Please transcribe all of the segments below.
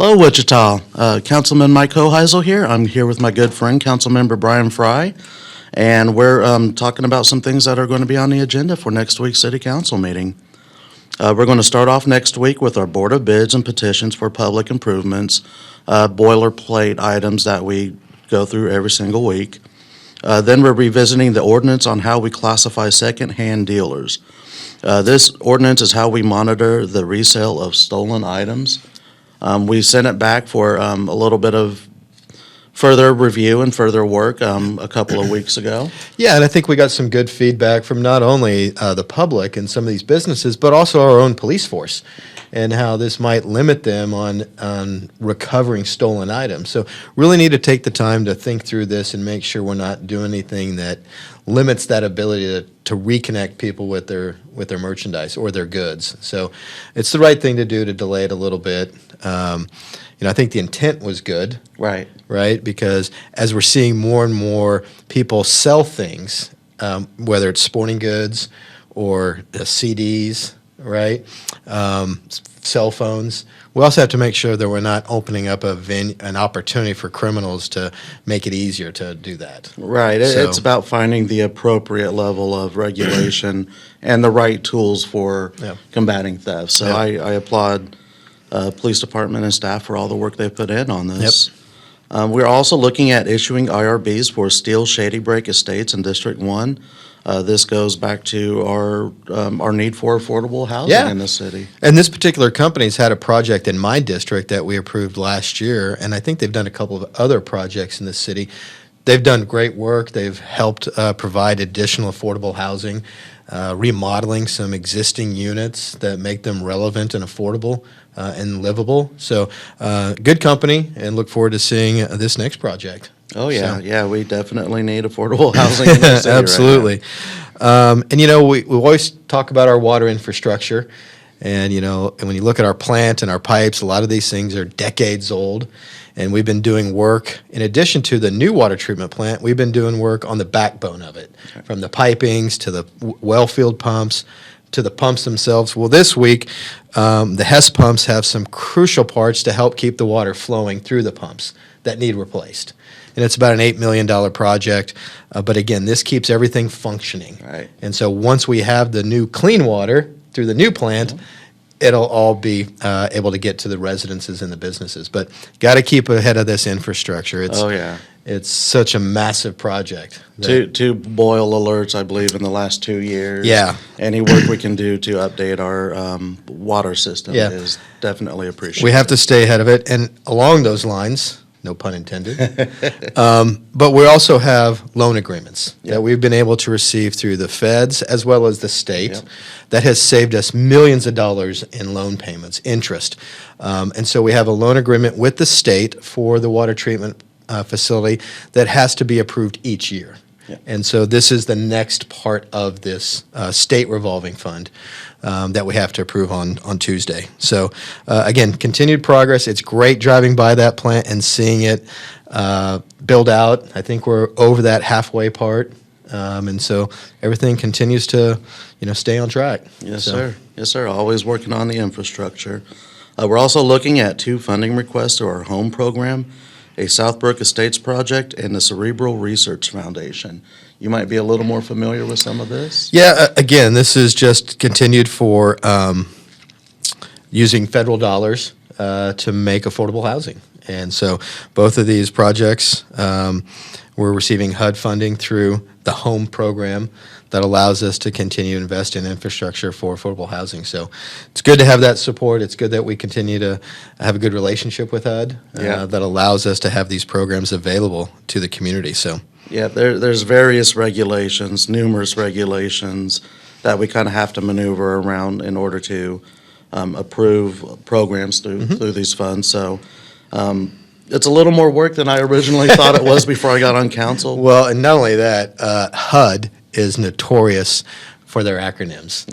Hello, Wichita. Councilman Mike Hoheisel here. I'm here with my good friend, Councilmember Bryan Frye, and we're talking about some things that are going to be on the agenda for next week's City Council meeting. We're going to start off next week with our Board of Bids and Petitions for Public Improvements, boilerplate items that we go through every single week. Then we're revisiting the ordinance on how we classify secondhand dealers. This ordinance is how we monitor the resale of stolen items. We sent it back for a little bit of further review and further work a couple of weeks ago. Yeah, and I think we got some good feedback from not only the public and some of these businesses, but also our own police force, and how this might limit them on recovering stolen items. So really need to take the time to think through this and make sure we're not doing anything that limits that ability to reconnect people with their merchandise or their goods. So it's the right thing to do to delay it a little bit. I think the intent was good. Right. Right? Because as we're seeing more and more people sell things, whether it's sporting goods or CDs, right? Cell phones. We also have to make sure that we're not opening up an opportunity for criminals to make it easier to do that. Right. It's about finding the appropriate level of regulation and the right tools for combating theft. So I applaud police department and staff for all the work they've put in on this. We're also looking at issuing IRBs for Steel Shady Break Estates in District 1. This goes back to our need for affordable housing in the city. And this particular company's had a project in my district that we approved last year, and I think they've done a couple of other projects in the city. They've done great work. They've helped provide additional affordable housing, remodeling some existing units that make them relevant and affordable and livable. So good company, and look forward to seeing this next project. Oh, yeah. Yeah, we definitely need affordable housing in the city. Absolutely. Right now. We always talk about our water infrastructure. And, and when you look at our plant and our pipes, a lot of these things are decades old. And we've been doing work, in addition to the new water treatment plant, we've been doing work on the backbone of it, from the pipings to the well field pumps to the pumps themselves. Well, this week, the HES pumps have some crucial parts to help keep the water flowing through the pumps that need replaced. And it's about an $8 million project. But again, this keeps everything functioning. Right. And so once we have the new clean water through the new plant, it'll all be able to get to the residences and the businesses. But got to keep ahead of this infrastructure. It's such a massive project. Two boil alerts, I believe, in the last 2 years. Yeah. Any work we can do to update our water system is definitely appreciated. We have to stay ahead of it. And along those lines, no pun intended, but we also have loan agreements that we've been able to receive through the feds as well as the state that has saved us millions of dollars in loan payments, interest. And so we have a loan agreement with the state for the water treatment facility that has to be approved each year. And so this is the next part of this state revolving fund that we have to approve on Tuesday. So again, continued progress. It's great driving by that plant and seeing it build out. I think we're over that halfway part. And so everything continues to, stay on track. Yes, sir. Yes, sir. Always working on the infrastructure. We're also looking at 2 funding requests to our home program, a Southbrook Estates project, and the Cerebral Research Foundation. You might be a little more familiar with some of this? Yeah, again, this is just continued for using federal dollars to make affordable housing. And so both of these projects, we're receiving HUD funding through the home program that allows us to continue to invest in infrastructure for affordable housing. So it's good to have that support. It's good that we continue to have a good relationship with HUD that allows us to have these programs available to the community. So yeah, there's various regulations, numerous regulations that we kind of have to maneuver around in order to approve programs through these funds. So it's a little more work than I originally thought it was before I got on council. Well, and not only that, HUD is notorious for their acronyms.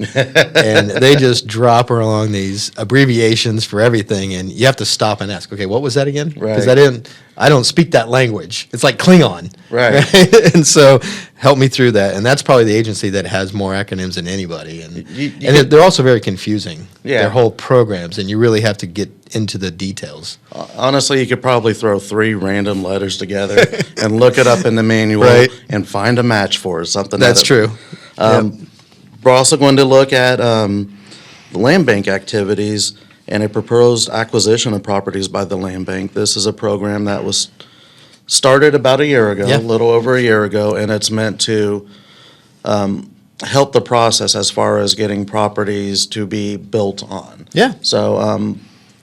And they just drop along these abbreviations for everything, and you have to stop and ask, okay, what was that again? Because I don't speak that language. It's like Klingon. Right. And so help me through that. And that's probably the agency that has more acronyms than anybody. And they're also very confusing, their whole programs, and you really have to get into the details. Honestly, you could probably throw 3 random letters together and look it up in the manual Right. and find a match for it, something. That's true. Yep. We're also going to look at the land bank activities and a proposed acquisition of properties by the land bank. This is a program that was started about a year ago, Yeah. a little over a year ago, and it's meant to help the process as far as getting properties to be built on. Yeah. So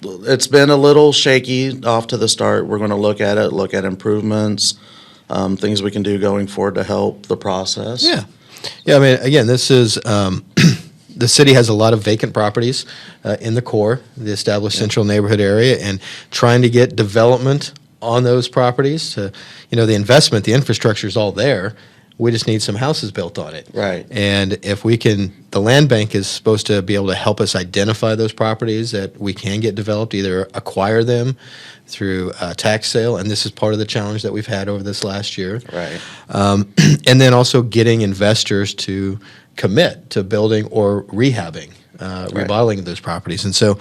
it's been a little shaky off to the start. We're going to look at improvements, things we can do going forward to help the process. Yeah. Yeah, I mean, again, this is, the city has a lot of vacant properties in the core, the established central neighborhood area, and trying to get development on those properties to, the investment, the infrastructure is all there. We just need some houses built on it. Right. And if we can, the land bank is supposed to be able to help us identify those properties that we can get developed, either acquire them through a tax sale, and this is part of the challenge that we've had over this last year. Right. And then also getting investors to commit to building or rehabbing, remodeling those properties. And so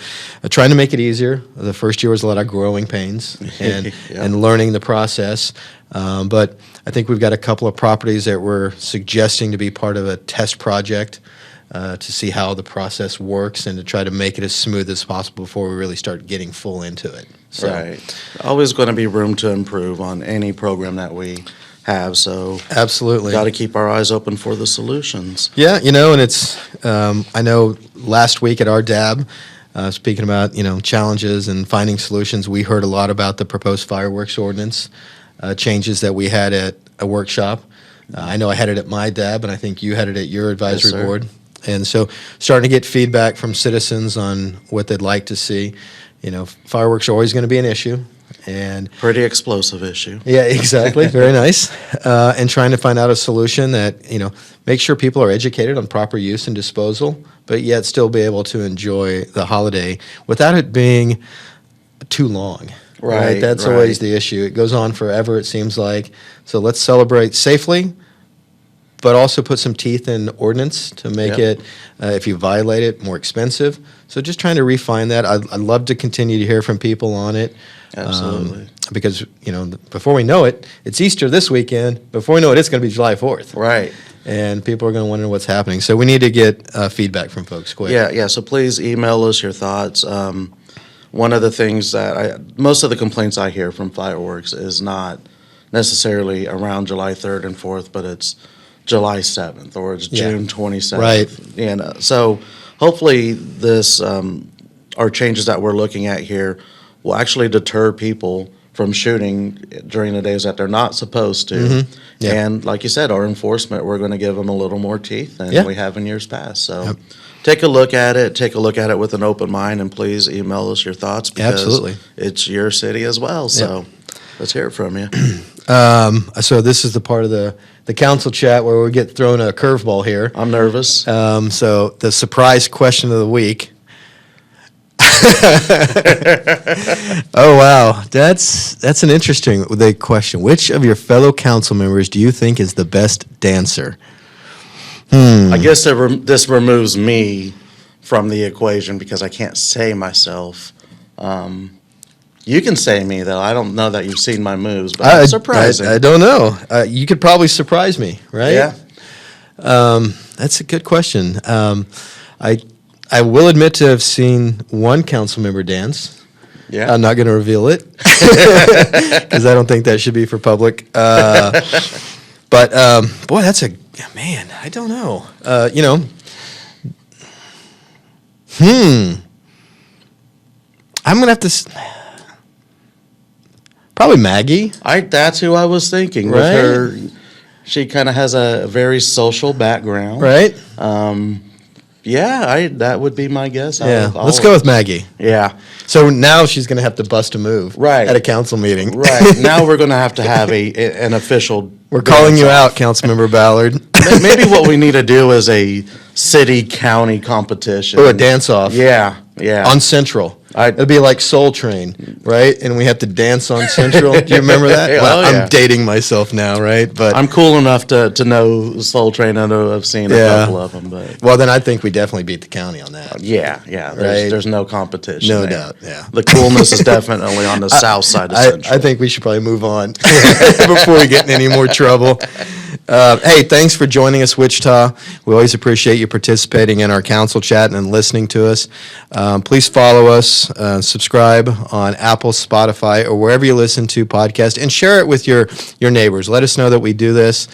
trying to make it easier. The first year was a lot of growing pains and, and learning the process. But I think we've got a couple of properties that we're suggesting to be part of a test project to see how the process works and to try to make it as smooth as possible before we really start getting full into it. So, Right. Always going to be room to improve on any program that we have, so absolutely. got to keep our eyes open for the solutions. Yeah, and it's, I know last week at our DAB, speaking about, challenges and finding solutions, we heard a lot about the proposed fireworks ordinance changes that we had at a workshop. I know I had it at my DAB, and I think you had it at your advisory Yes, sir. board. And so starting to get feedback from citizens on what they'd like to see. Fireworks are always going to be an issue. And Pretty explosive issue. yeah, exactly. Very nice. And trying to find out a solution that, make sure people are educated on proper use and disposal, but yet still be able to enjoy the holiday without it being too long. Right, That's right. always the issue. It goes on forever, it seems like. So let's celebrate safely, but also put some teeth in ordinance to make Yep. it, if you violate it, more expensive. So just trying to refine that. I'd love to continue to hear from people on it. Absolutely. Because, before we know it, it's Easter this weekend. Before we know it, it's going to be July 4th. Right. And people are going to wonder what's happening. So we need to get feedback from folks quick. Yeah, so please email us your thoughts. One of the things that most of the complaints I hear from fireworks is not necessarily around July 3rd and 4th, but it's July 7th or it's Yeah. June 27th. Right. So hopefully this, our changes that we're looking at here will actually deter people from shooting during the days that they're not supposed to. Mm-hmm. Yeah. And like you said, our enforcement, we're going to give them a little more teeth than Yeah. we have in years past. So Yep. take a look at it. Take a look at it with an open mind, and please email us your thoughts because Absolutely. it's your city as well. So let's hear it from you. So this is the part of the council chat where we get thrown a curveball here. I'm nervous. So the surprise question of the week. Oh wow, that's an interesting question. Which of your fellow council members do you think is the best dancer? I guess this removes me from the equation because I can't say myself. You can say me, though. I don't know that you've seen my moves, but it's surprising. I don't know. You could probably surprise me, right? Yeah. That's a good question. I will admit to have seen one council member dance. Yeah. I'm not going to reveal it because I don't think that should be for public. But boy, that's man. I don't know. I'm going to have to. Probably Maggie. That's who I was thinking. With Right? her, she kind of has a very social background. Right? Yeah, that would be my guess. Yeah. Let's go with Maggie. Yeah. So now she's going to have to bust a move Right. at a council meeting. Right. Now we're going to have an official. We're calling you dance-off. out, Councilmember Ballard. Maybe what we need to do is a city-county competition. Oh, a dance-off. Yeah. Yeah. On Central. I- It'd be like Soul Train, right? And we have to dance on Central. Do you remember that? Oh, Well, yeah. I'm dating myself now, right? But I'm cool enough to know Soul Train. I know I've seen a Yeah. couple of them, but well, then I think we definitely beat the county on that. yeah. Right. There's no competition. No there. doubt, yeah. The coolness is definitely on the south side of Central. I think we should probably move on before we get in any more trouble. Hey, thanks for joining us, Wichita. We always appreciate you participating in our council chat and listening to us. Please follow us, subscribe on Apple, Spotify, or wherever you listen to podcasts, and share it with your neighbors. Let us know that we do this.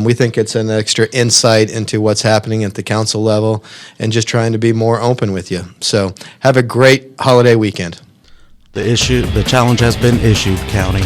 We think it's an extra insight into what's happening at the council level and just trying to be more open with you. So have a great holiday weekend. The challenge has been issued, County.